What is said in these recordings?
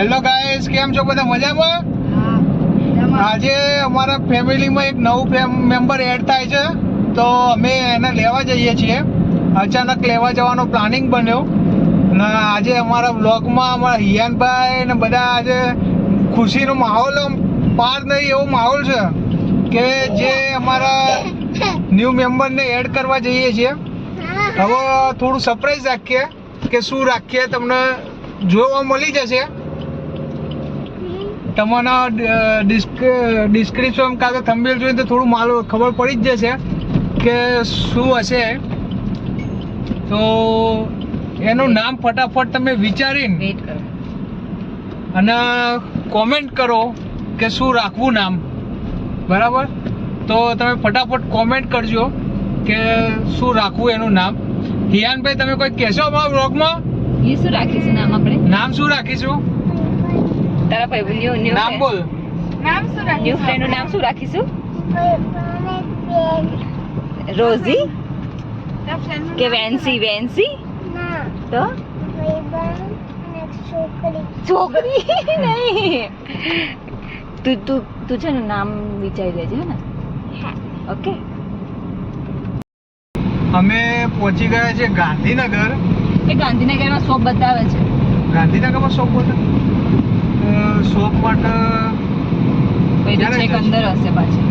Hello guys, કેમ છો બધા? મજામાં? આજે અમારા ફેમિલીમાં એક નવું મેમ્બર એડ થાય છે, તો અમે એને લેવા જઈએ છીએ. અચાનક લેવા જવાનો પ્લાનિંગ બન્યો ને આજે અમારા બ્લોગમાં અમારા હિયાનભાઈ ને બધા આજે ખુશીનો માહોલ પાર નહીં એવો માહોલ છે કે જે અમારા ન્યૂ મેમ્બરને એડ કરવા જઈએ છીએ. હવે થોડું સરપ્રાઈઝ રાખીએ કે શું રાખીએ તમને જોવા મળી જશે. તમને ડિસ્ક્રિપ્શન કાં તો થંબનેલ જોઈને તો થોડું માલુમ ખબર પડી જ જશે કે શું હશે. તો એનું નામ ફટાફટ તમે વિચારીને અને કોમેન્ટ કરો કે શું રાખવું નામ. બરાબર, તો તમે ફટાફટ કોમેન્ટ કરજો કે શું રાખવું એનું નામ. હિયાનભાઈ, તમે કોઈ કહેશો અમારા બ્લોગમાં? એ શું રાખીશું નામ? આપણે નામ શું રાખીશું? તારા ભાઈ ન્યુ નામ બોલ. નામ શું રાખીશું? ન્યુ ફ્રેન્ડ નું નામ શું રાખીશું? રોઝી કે વેન્સી? વેન્સી તો છોકરી નહીં. તું છે ને નામ વિચારી લેજે, હે ને? ઓકે. અમે પહોંચી ગયા છે ગાંધીનગર. એ ગાંધીનગરમાં શોપ બતાવે છે. ગાંધીનગરમાં શોપ બતાવે? શોપ માટે છેક અંદર હશે પાછી.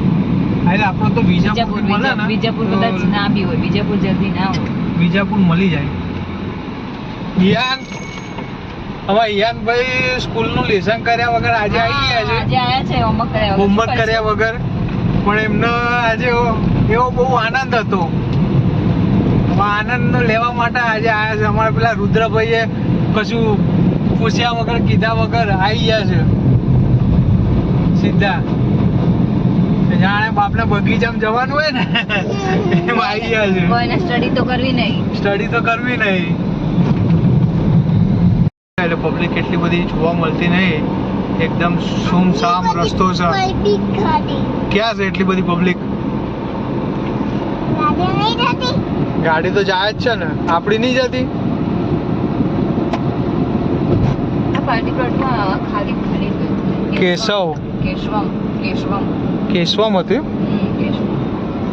એટલે આપણો તો વિજાપુર મળે ને. વિજાપુર કદાચ ના બી હોય. વિજાપુર જલ્દી ના હોય. વિજાપુર મળી જાય. હિયાનભાઈ સ્કૂલનું લેસન કર્યા વગર આજે આવી ગયા છે. આજે આયા છે હોમવર્ક કર્યા વગર. પણ એમને આજે એવો બહુ આનંદ હતો. આનંદ લેવા માટે આજે આવ્યા છે. અમારા પેલા રુદ્રભાઈએ કશું પૂછ્યા વગર કીધા વગર આવી ગયા છે સીધા. જાણે બાપને બગીચામાં જવાનું હોય ને એમ આવી ગયા છે. કોઈને સ્ટડી તો કરવી નહીં. એટલે પબ્લિક એટલી બધી જોવા મળતી નહીં. એકદમ સુમસામ રસ્તો છે. ક્યાં છે એટલી બધી પબ્લિક? ગાડી તો જાય જ છે ને, આપણી નહીં જતી. પાર્ટી પ્લોટમાં ખાલી કેશવમ હતું.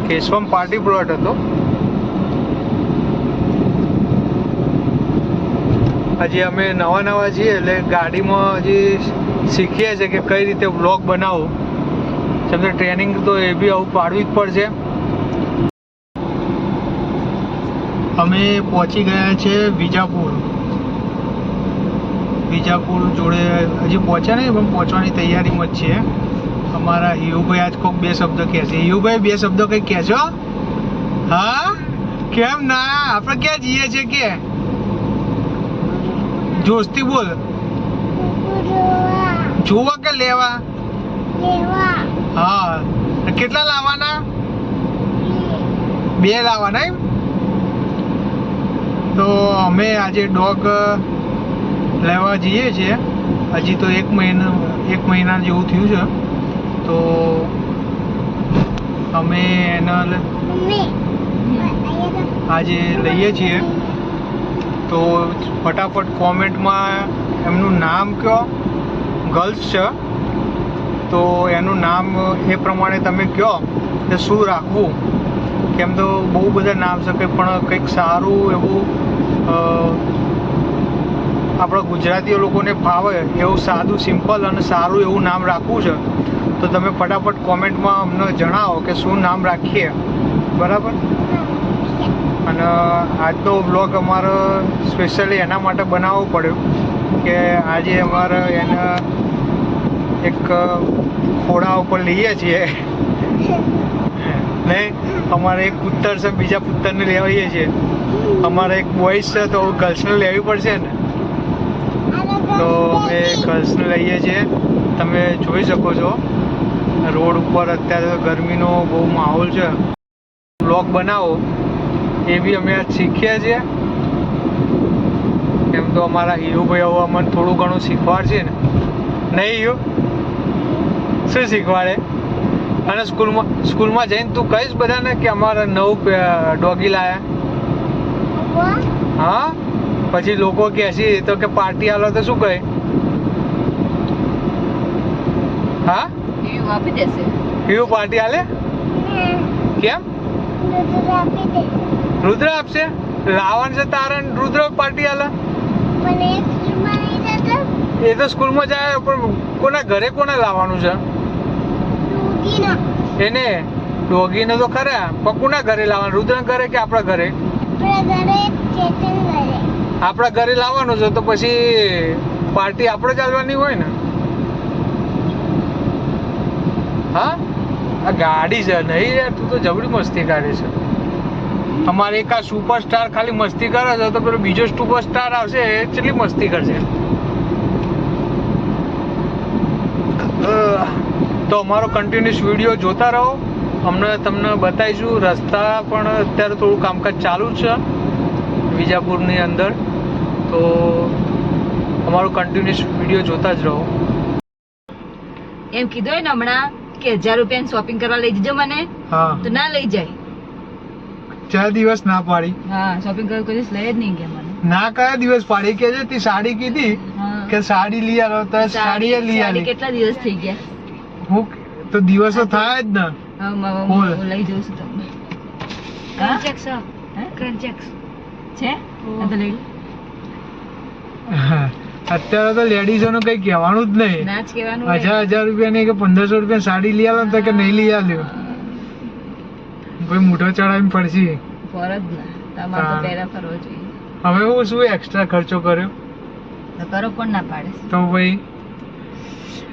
કેશવમ પાર્ટી પ્લોટ હતો. હજી અમે નવા છીએ એટલે ગાડીમાં હજી શીખીએ છીએ કે કઈ રીતે વ્લોગ બનાવવું. તમને ટ્રેનિંગ તો એ બી આવું પાડવી જ પડશે. અમે પહોંચી ગયા છે વિજાપુર જોડે. હજી પહોંચ્યા નહીં પણ પહોંચવાની તૈયારીમાં જ છીએ. અમારા હિયુભાઈ આજ કોઈક બે શબ્દ કહે છે. હિયુભાઈ, બે શબ્દો કંઈક કહેશો? હા, કેમ ના? આપણે ક્યાં જઈએ છીએ કે? જોસ્તી બોલ. જોવા કે લેવા? હા. કેટલા લાવવાના? 2 લાવવાના એમ? તો અમે આજે ડોગ લેવા જઈએ છીએ. હજી તો 1 મહિના જેવું થયું છે. તો અમે એને આજે લઈએ છીએ. તો ફટાફટ કોમેન્ટમાં એમનું નામ કહો. ગર્લ્સ છે તો એનું નામ એ પ્રમાણે તમે કહો કે શું રાખવું. કેમ તો બહુ બધા નામ છે, પણ કંઈક સારું એવું આપણા ગુજરાતીઓ લોકોને ફાવે એવું સાદું, સિમ્પલ અને સારું એવું નામ રાખવું છે. તો તમે ફટાફટ કોમેન્ટમાં અમને જણાવો કે શું નામ રાખીએ. બરાબર. અને આજનો વ્લોગ અમારો સ્પેશિયલી એના માટે બનાવવો પડ્યો કે આજે અમારે એને એક ખોડા ઉપર લઈએ છીએ. નહીં, અમારે એક પુત્તર છે, બીજા પુત્તરને લેવાઈએ છીએ. અમારે એક બોયસ છે તો ગર્લ્સને લેવી પડશે ને. તો અમે ગર્લ્સને લઈએ છીએ. તમે જોઈ શકો છો રોડ ઉપર અત્યારે ગરમીનો બહુ માહોલ છે. બ્લોગ બનાવો એ બી અમે શીખીએ છીએ. એમ તો અમારા હિયુભાઈ હવે અમને થોડું ઘણું શીખવાડશે ને. નહીં હિયુ? શું શીખવાડે? અને સ્કૂલમાં જઈને તું કહીશ બધાને કે અમારા નવું ડોગી લાયા? હા, પછી લોકો કહેશે તો કે પાર્ટી આલો તો શું કહે? હા એવું આપી દેશે. એવું પાર્ટી હાલે કેમ રુદ્ર આપશે લાવવાનું છે તારે રુદ્ર પાર્ટી હાલે એ તો સ્કૂલમાં જાય પણ કોના ઘરે કોને લાવવાનું છે એને ડોગીને તો ખરા પણ કોના ઘરે લાવવાનું રુદ્ર ઘરે કે આપણા ઘરે આપણા ઘરે લાવવાનું છે તો પછી પાર્ટી આપણે ચાલવાની હોય ને હા આ ગાડી છે નહીં યાર તું તો જબરી મસ્તી કરે છે અમારે એક આ સુપરસ્ટાર ખાલી મસ્તી કરે છે તો પેલો બીજો સુપરસ્ટાર આવશે એ કેટલી મસ્તી કરશે તો અમારો કન્ટિન્યુઅસ વિડીયો જોતા રહો અમને તમને બતાવીશું રસ્તા પણ અત્યારે થોડું કામકાજ ચાલુ છે વિજાપુરની અંદર તો અમારો કન્ટિન્યુઅસ વિડીયો જોતા જ રહો એમ કીધું હોય ને હમણાં કે 1000 રૂપિયાની શોપિંગ કરવા લઈ જજો મને હા તો ના લઈ જાય 4 દિવસ ના પાડી હા શોપિંગ કરવા કોઈ દિવસ લઈ જ નહીં ગયા મને ના કયા દિવસ પાડી કે છે તી સાડી કીધી હા. કે સાડી લઈ આવો તો સાડી એ લઈ સાડી આવી કેટલા દિવસ થઈ ગયા હું તો દિવસો થાય જ ને હા બોલ. હું લઈ જઉં છું તમને ક્રંચેક્સ ક્રંચેક્સ છે આ તો લઈ લો. અત્યારે તો લેડીઝોનું કઈ કહેવાનું જ નહીં ના જ કહેવાનું હોય. 1000 રૂપિયાની કે 1500 રૂપિયા સાડી લઈ આવો તો કે નહીં લઈ આવ્યો ભાઈ મોઢો ચડાવીને પડશે ફરજ ના તમારે તો હા. પહેલા ફરવો જોઈએ હવે હું શું એક્સ્ટ્રા ખર્ચો કર્યો તો કરો પણ ના પાડે છે. તો ભાઈ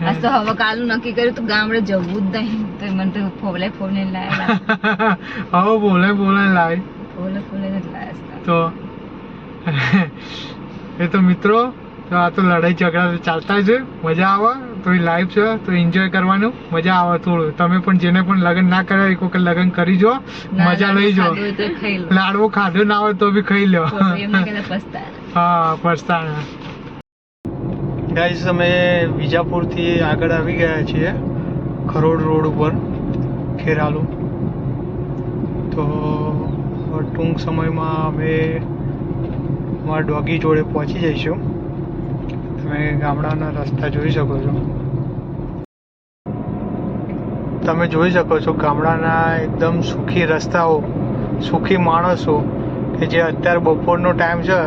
આજ તો હવે કાલનું નક્કી કર્યું તો ગામડે જવું જ નહીં તો મને તો ફોલે લાયા હવે બોલે લાવી ફોલે જ લાયા તો એ તો મિત્રો તો આ તો લડાઈ ઝઘડા તો ચાલતા જ હોય. મજા આવે તો એ લાઈફ છે તો એન્જોય કરવાનું મજા આવે થોડું તમે પણ જેને પણ લગ્ન ના કર્યા એક વખત લગ્ન કરી જો મજા લઈ જો લાડવો ખાધો ના હોય તો બી ખાઈ લો હા પસ્તાણા ગાઈસ અમે વિજાપુરથી આગળ આવી ગયા છીએ ખરોડ રોડ ઉપર ખેરાલુ તો ટૂંક સમયમાં અમે અમારા ડોગી જોડે પહોંચી જઈશું તમે ગામડાના રસ્તા જોઈ શકો છો તમે જોઈ શકો છો ગામડાના એકદમ સુખી રસ્તાઓ સુખી માણસો કે જે અત્યારે બપોરનો ટાઈમ છે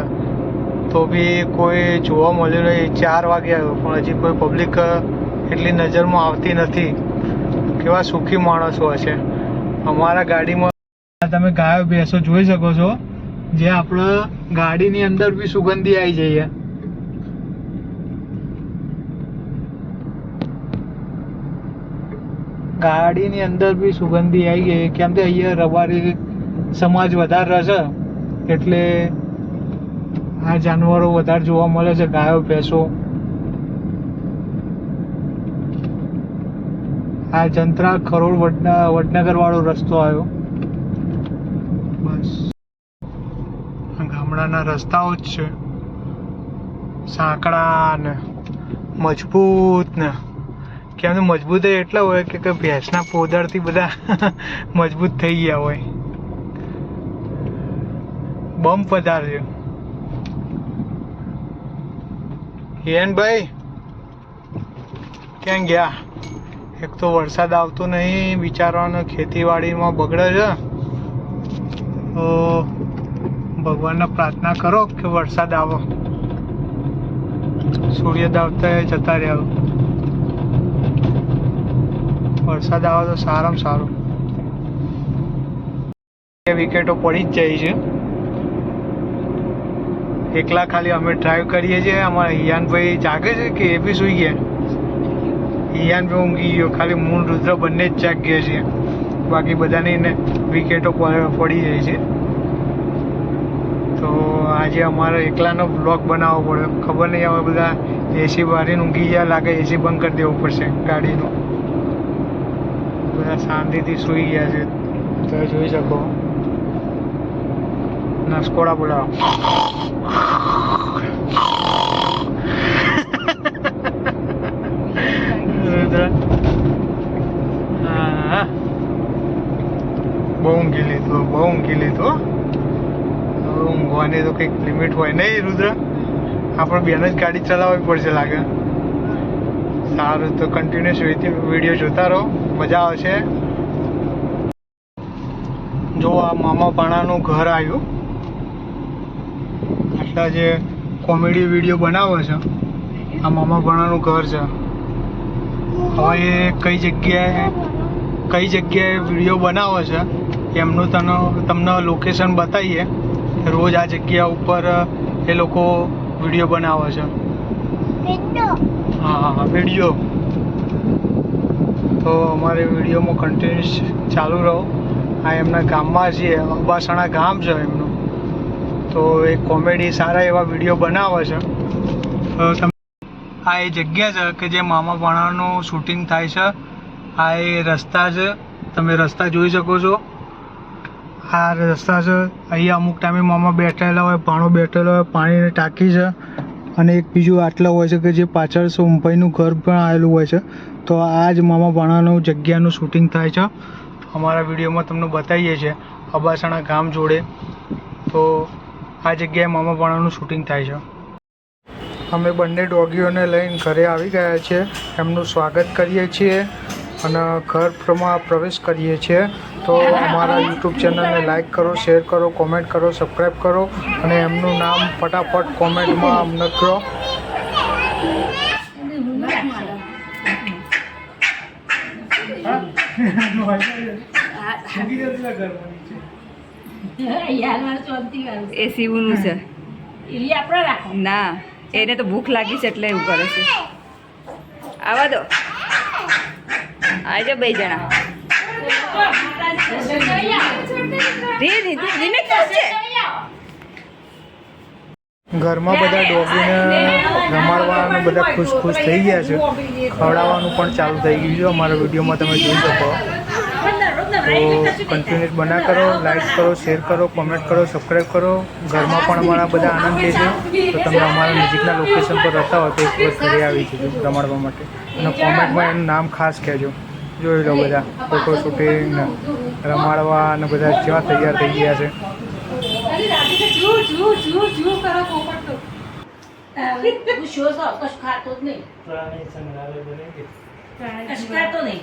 તો બી કોઈ જોવા મળ્યું નહીં 4 વાગે આવ્યો પણ હજી કોઈ પબ્લિક એટલી નજરમાં આવતી નથી કેવા સુખી માણસો હશે અમારા ગાડીમાં તમે ગાયો ભેંસો જોઈ શકો છો જે આપણે ગાડીની અંદર બી સુગંધી આવી જઈએ ગાડીની અંદર બી સુગંધી આવી ગઈ કેમ કે અહીંયા રબારી સમાજ વધારે રહેશે એટલે આ જાનવરો વધારે જોવા મળે છે ગાયો ભેંસો આ જંત્રા ખરોડ વડનગર વાળો રસ્તો આવ્યો બસ ગામડાના રસ્તાઓ જ છે સાંકડા ને મજબૂત ને કેમ કે મજબૂત એટલા હોય કે ભેંસના પોદરથી બધા મજબૂત થઈ ગયા હોય બમ પધાર્યો હિરેનભાઈ ક્યાં ગયા એક તો વરસાદ આવતો નહીં બિચારાને ખેતીવાડીમાં બગડે છે તો ભગવાનને પ્રાર્થના કરો કે વરસાદ આવો સૂર્ય દેવતા જતા રહ્યા વરસાદ આવે તો સારામાં સારું વિકેટો પડી જ જાય છે એકલા ખાલી અમે ડ્રાઈવ કરીએ છીએ અમારા હિયાનભાઈ જાગે છે કે એ બી સૂઈ ગયા હિયાનભાઈ ઊંઘી ગયો ખાલી મૂળ રુદ્ર બંને જ જાગ્યા છે બાકી બધાની ને વિકેટો પડી જાય છે તો આજે અમારે એકલાનો બ્લોગ બનાવવો પડ્યો ખબર નહીં હવે બધા એસી બારીને ઊંઘી ગયા લાગે એસી બંધ કરી દેવું પડશે ગાડીનું બધા શાંતિથી સૂઈ ગયા છે તો જોઈ શકો નસકોડા બોલાવો બહુ ઊંઘી લીધું હવે ઊંઘવાની તો કંઈક લિમિટ હોય નહીં રુદ્ર આપણે બેન જ ગાડી ચલાવવી પડશે લાગે સારું, તો કન્ટિન્યુઅસ વિડીયો જોતા રહો, મજા આવશે. જો આ મામા ભાણાનું ઘર આવ્યું. આટલા જે કોમેડી વિડીયો બનાવે છે આ મામા ભાણાનું ઘર છે. હવે એ કઈ જગ્યાએ વિડીયો બનાવે છે એમનું તમને લોકેશન બતાવીએ. રોજ આ જગ્યા ઉપર એ લોકો વિડીયો બનાવે છે. હા, વિડીયો. તો અમારે વિડીયોમાં કન્ટિન્યુઅસ ચાલુ રહો. આ એમના ગામમાં છીએ, અબાસણા ગામ છે એમનું. તો એ કોમેડી સારા એવા વિડીયો બનાવે છે. આ એ જગ્યા છે કે જે મામા ભાણાનું શૂટિંગ થાય છે. આ એ રસ્તા છે, તમે રસ્તા જોઈ શકો છો. આ રસ્તા છે. અહીંયા અમુક ટાઈમે મામા બેઠેલા હોય, ભાણો બેઠેલો હોય, પાણીની ટાંકી છે. અને એક બીજું આટલા હોય છે કે જે પાછળ સોમભાઈનું ઘર પણ આવેલું હોય છે. તો આ જ મામા ભાણાનું જગ્યાનું શૂટિંગ થાય છે. અમારા વિડીયોમાં તમને બતાવીએ છીએ અબાસણા ગામ જોડે. તો આ જગ્યાએ મામા ભાણાનું શૂટિંગ થાય છે. અમે બંને ડોગીઓને લઈને ઘરે આવી ગયા છીએ. એમનું સ્વાગત કરીએ છીએ અને ઘરમાં પ્રવેશ કરીએ છીએ. તો અમારા યુટ્યુબ ચેનલને લાઈક કરો, શેર કરો, કોમેન્ટ કરો, સબસ્ક્રાઈબ કરો અને એમનું નામ ફટાફટ કોમેન્ટમાં અમને કહો. એ શિવનું છે. ના, એને તો ભૂખ લાગી છે એટલે એવું કરે છે. આવા દો, આવજો બે જણા. ઘરમાં બધા ડોગીને રમાડવા અને બધા ખુશ થઈ ગયા છે. ખવડાવવાનું પણ ચાલુ થઈ ગયું છે. અમારા વિડીયોમાં તમે જોઈ શકો. તો કન્ટિન્યુઅસ બના કરો, લાઈક કરો, શેર કરો, કોમેન્ટ કરો, સબસ્ક્રાઈબ કરો. ઘરમાં પણ અમારા બધા આનંદ લેજો. તો તમે અમારા નજીકના લોકેશન પર રહેતા હોય તો એક વખત ઘરે આવી જજો રમાડવા માટે. અને કોમેન્ટમાં એનું નામ ખાસ કહેજો. જોઈ લો બધા ફોટો શૂટિંગ, રમાડવા અને બધા કેવા તૈયાર થઈ ગયા છે. ખાતો જ નહીં.